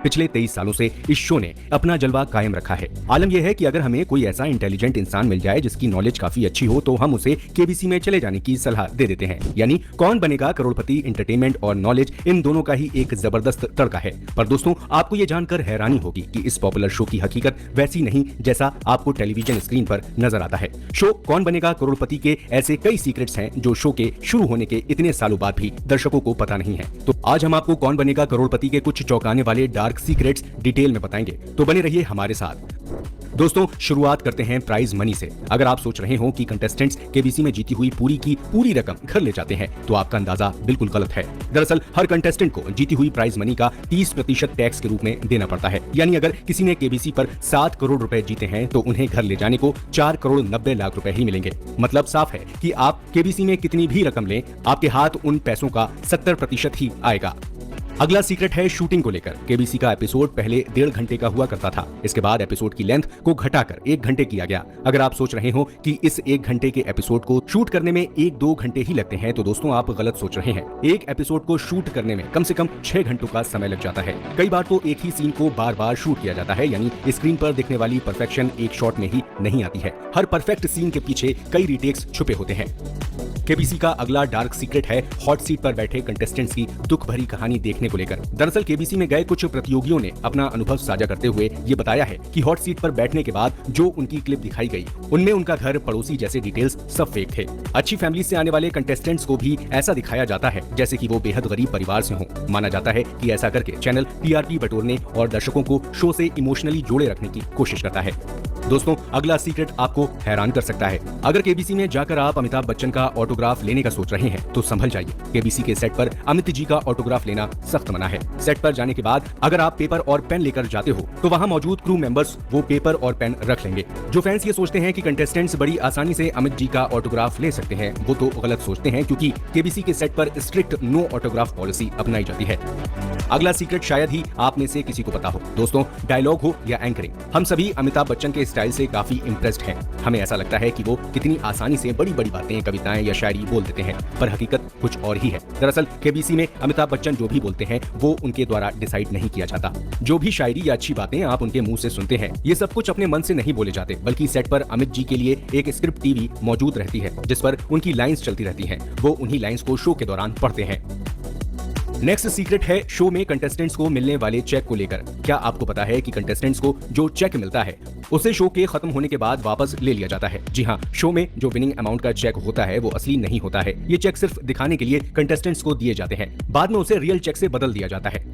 पिछले 23 सालों से इस शो ने अपना जलवा कायम रखा है। आलम यह है कि अगर हमें कोई ऐसा इंटेलिजेंट इंसान मिल जाए जिसकी नॉलेज काफी अच्छी हो तो हम उसे केबीसी में चले जाने की सलाह दे देते हैं। यानी कौन बनेगा करोड़पति, इंटरटेनमेंट और नॉलेज, इन दोनों का ही एक जबरदस्त तड़का है। पर दोस्तों, आपको ये जानकर हैरानी होगी कि इस पॉपुलर शो की हकीकत वैसी नहीं जैसा आपको टेलीविजन स्क्रीन पर नजर आता है। शो कौन बनेगा करोड़पति के ऐसे कई सीक्रेट्स हैं जो शो के शुरू होने के इतने सालों बाद भी दर्शकों को पता नहीं है। तो आज हम आपको कौन बनेगा करोड़पति के कुछ चौंकाने वाले डार्क सीक्रेट्स डिटेल में बताएंगे, तो बने रहिए हमारे साथ। दोस्तों, शुरुआत करते हैं प्राइज मनी से। अगर आप सोच रहे हो कि कंटेस्टेंट्स केबीसी में जीती हुई पूरी की पूरी रकम घर ले जाते हैं तो आपका अंदाजा बिल्कुल गलत है। दरअसल हर कंटेस्टेंट को जीती हुई प्राइज मनी का 30% टैक्स के रूप में देना पड़ता है। यानी अगर किसी ने केबीसी पर 7 करोड़ रुपए जीते हैं तो उन्हें घर ले जाने को 4 करोड़ 90 लाख रुपए ही मिलेंगे। मतलब साफ है कि आप केबीसी में कितनी भी रकम लें, आपके हाथ उन पैसों का 70% ही आएगा। अगला सीक्रेट है शूटिंग को लेकर। केबीसी का एपिसोड पहले 1.5 घंटे का हुआ करता था। इसके बाद एपिसोड की लेंथ को घटाकर 1 घंटे किया गया। अगर आप सोच रहे हो कि इस 1 घंटे के एपिसोड को शूट करने में 1-2 घंटे ही लगते हैं तो दोस्तों आप गलत सोच रहे हैं। एक एपिसोड को शूट करने में कम से कम 6 घंटों का समय लग जाता है। कई बार तो एक ही सीन को बार बार शूट किया जाता है, यानी स्क्रीन पर दिखने वाली परफेक्शन एक शॉट में ही नहीं आती है। हर परफेक्ट सीन के पीछे कई रीटेक्स छुपे होते हैं। केबीसी का अगला डार्क सीक्रेट है हॉट सीट पर बैठे कंटेस्टेंट्स की दुख भरी कहानी देखने को लेकर। दरअसल केबीसी में गए कुछ प्रतियोगियों ने अपना अनुभव साझा करते हुए ये बताया है कि हॉट सीट पर बैठने के बाद जो उनकी क्लिप दिखाई गई उनमें उनका घर, पड़ोसी जैसे डिटेल्स सब फेक थे। अच्छी फैमिली से आने वाले कंटेस्टेंट्स को भी ऐसा दिखाया जाता है जैसे कि वो बेहद गरीब परिवार से हों। माना जाता है कि ऐसा करके चैनल टीआरपी बटोरने और दर्शकों को शो से इमोशनली जोड़े रखने की कोशिश करता है। दोस्तों, अगला सीक्रेट आपको हैरान कर सकता है। अगर केबीसी में जाकर आप अमिताभ बच्चन का ऑटोग्राफ लेने का सोच रहे हैं तो संभल जाइए। केबीसी के सेट पर अमित जी का ऑटोग्राफ लेना सख्त मना है। सेट पर जाने के बाद अगर आप पेपर और पेन लेकर जाते हो तो वहां मौजूद क्रू मेंबर्स वो पेपर और पेन रख लेंगे। जो फैंस ये सोचते हैं कि कंटेस्टेंट्स बड़ी आसानी से अमित जी का ऑटोग्राफ ले सकते हैं वो तो गलत सोचते हैं, क्योंकि केबीसी के सेट पर स्ट्रिक्ट नो ऑटोग्राफ पॉलिसी अपनाई जाती है। अगला सीक्रेट शायद ही आप में से किसी को पता हो। दोस्तों, डायलॉग हो या एंकरिंग, हम सभी अमिताभ बच्चन के स्टाइल से काफी इम्प्रेस्ड हैं। हमें ऐसा लगता है कि वो कितनी आसानी से बड़ी बड़ी बातें, कविताएं या शायरी बोल देते हैं, पर हकीकत कुछ और ही है। दरअसल केबीसी में अमिताभ बच्चन जो भी बोलते हैं वो उनके द्वारा डिसाइड नहीं किया जाता। जो भी शायरी या अच्छी बातें आप उनके मुंह से सुनते हैं ये सब कुछ अपने मन से नहीं बोले जाते, बल्कि सेट पर अमित जी के लिए एक स्क्रिप्ट टीवी मौजूद रहती है जिस पर उनकी लाइंस चलती रहती हैं। वो उन्हीं लाइंस को शो के दौरान पढ़ते हैं। नेक्स्ट सीक्रेट है शो में कंटेस्टेंट्स को मिलने वाले चेक को लेकर। क्या आपको पता है कि कंटेस्टेंट्स को जो चेक मिलता है उसे शो के खत्म होने के बाद वापस ले लिया जाता है? जी हाँ, शो में जो विनिंग अमाउंट का चेक होता है वो असली नहीं होता है। ये चेक सिर्फ दिखाने के लिए कंटेस्टेंट्स को दिए जाते हैं, बाद में उसे रियल चेक से बदल दिया जाता है।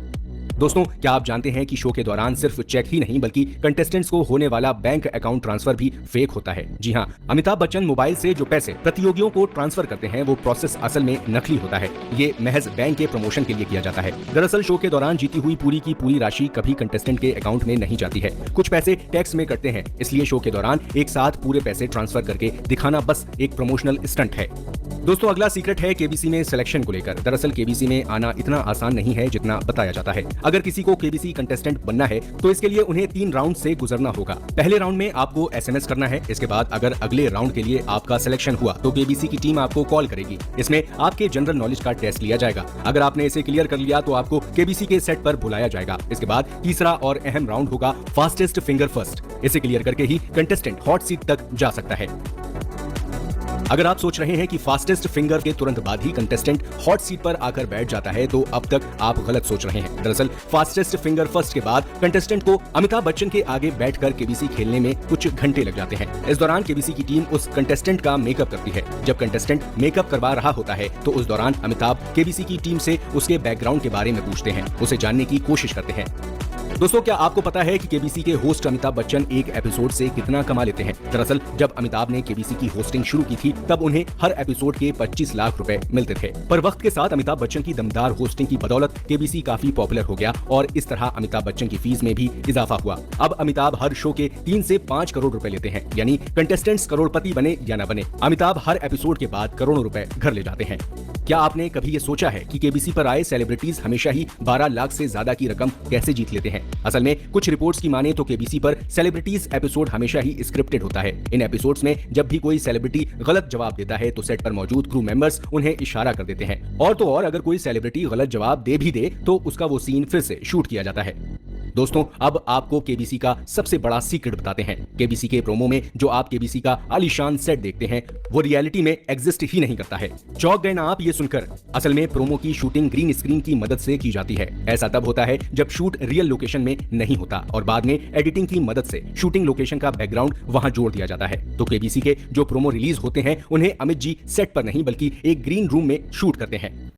दोस्तों, क्या आप जानते हैं कि शो के दौरान सिर्फ चेक ही नहीं बल्कि कंटेस्टेंट्स को होने वाला बैंक अकाउंट ट्रांसफर भी फेक होता है? जी हाँ, अमिताभ बच्चन मोबाइल से जो पैसे प्रतियोगियों को ट्रांसफर करते हैं वो प्रोसेस असल में नकली होता है। ये महज बैंक के प्रमोशन के लिए किया जाता है। दरअसल शो के दौरान जीती हुई पूरी की पूरी राशि कभी कंटेस्टेंट के अकाउंट में नहीं जाती है। कुछ पैसे टैक्स में कटते हैं, इसलिए शो के दौरान एक साथ पूरे पैसे ट्रांसफर करके दिखाना बस एक प्रमोशनल स्टंट है। दोस्तों, अगला सीक्रेट है केबीसी में सिलेक्शन को लेकर। दरअसल केबीसी में आना इतना आसान नहीं है जितना बताया जाता है। अगर किसी को केबीसी कंटेस्टेंट बनना है तो इसके लिए उन्हें 3 राउंड से गुजरना होगा। पहले राउंड में आपको एसएमएस करना है। इसके बाद अगर अगले राउंड के लिए आपका सिलेक्शन हुआ तो केबीसी की टीम आपको कॉल करेगी। इसमें आपके जनरल नॉलेज का टेस्ट लिया जाएगा। अगर आपने इसे क्लियर कर लिया तो आपको केबीसी के सेट पर बुलाया जाएगा। इसके बाद तीसरा और अहम राउंड होगा फास्टेस्ट फिंगर फर्स्ट। इसे क्लियर करके ही कंटेस्टेंट हॉट सीट तक जा सकता है। अगर आप सोच रहे हैं कि फास्टेस्ट फिंगर के तुरंत बाद ही कंटेस्टेंट हॉट सीट पर आकर बैठ जाता है तो अब तक आप गलत सोच रहे हैं। दरअसल फास्टेस्ट फिंगर फर्स्ट के बाद कंटेस्टेंट को अमिताभ बच्चन के आगे बैठकर केबीसी खेलने में कुछ घंटे लग जाते हैं। इस दौरान केबीसी की टीम उस कंटेस्टेंट का मेकअप करती है। जब कंटेस्टेंट मेकअप करवा रहा होता है तो उस दौरान अमिताभ केबीसी की टीम से उसके बैकग्राउंड के बारे में पूछते हैं, उसे जानने की कोशिश करते हैं। दोस्तों, क्या आपको पता है कि केबीसी के होस्ट अमिताभ बच्चन एक एपिसोड से कितना कमा लेते हैं? दरअसल जब अमिताभ ने केबीसी की होस्टिंग शुरू की थी तब उन्हें हर एपिसोड के 25 लाख रुपए मिलते थे। पर वक्त के साथ अमिताभ बच्चन की दमदार होस्टिंग की बदौलत केबीसी काफी पॉपुलर हो गया और इस तरह अमिताभ बच्चन की फीस में भी इजाफा हुआ। अब अमिताभ हर शो के 3 से 5 करोड़ रुपए लेते हैं। यानी कंटेस्टेंट्स करोड़पति बने या न बने, अमिताभ हर एपिसोड के बाद करोड़ों रुपए घर ले जाते हैं। क्या आपने कभी ये सोचा है कि केबीसी पर आए सेलिब्रिटीज हमेशा ही 12 लाख से ज्यादा की रकम कैसे जीत लेते हैं? असल में कुछ रिपोर्ट्स की माने तो केबीसी पर सेलिब्रिटीज एपिसोड हमेशा ही स्क्रिप्टेड होता है। इन एपिसोड्स में जब भी कोई सेलिब्रिटी गलत जवाब देता है तो सेट पर मौजूद क्रू मेंबर्स उन्हें इशारा कर देते हैं, और तो और अगर कोई सेलिब्रिटी गलत जवाब दे भी दे तो उसका वो सीन फिर से शूट किया जाता है। दोस्तों अब आपको केबीसी का सबसे बड़ा सीक्रेट बताते हैं। केबीसी के प्रोमो में जो आप केबीसी का आलीशान सेट देखते हैं वो रियलिटी में एग्जिस्ट ही नहीं करता है। चौंक गए ना आप ये सुनकर? असल में प्रोमो की शूटिंग ग्रीन स्क्रीन की मदद से की जाती है। ऐसा तब होता है जब शूट रियल लोकेशन में नहीं होता और बाद में एडिटिंग की मदद से शूटिंग लोकेशन का बैकग्राउंड वहां जोड़ दिया जाता है। तो केबीसी के जो प्रोमो रिलीज होते हैं उन्हें अमित जी सेट पर नहीं बल्कि एक ग्रीन रूम में शूट करते हैं।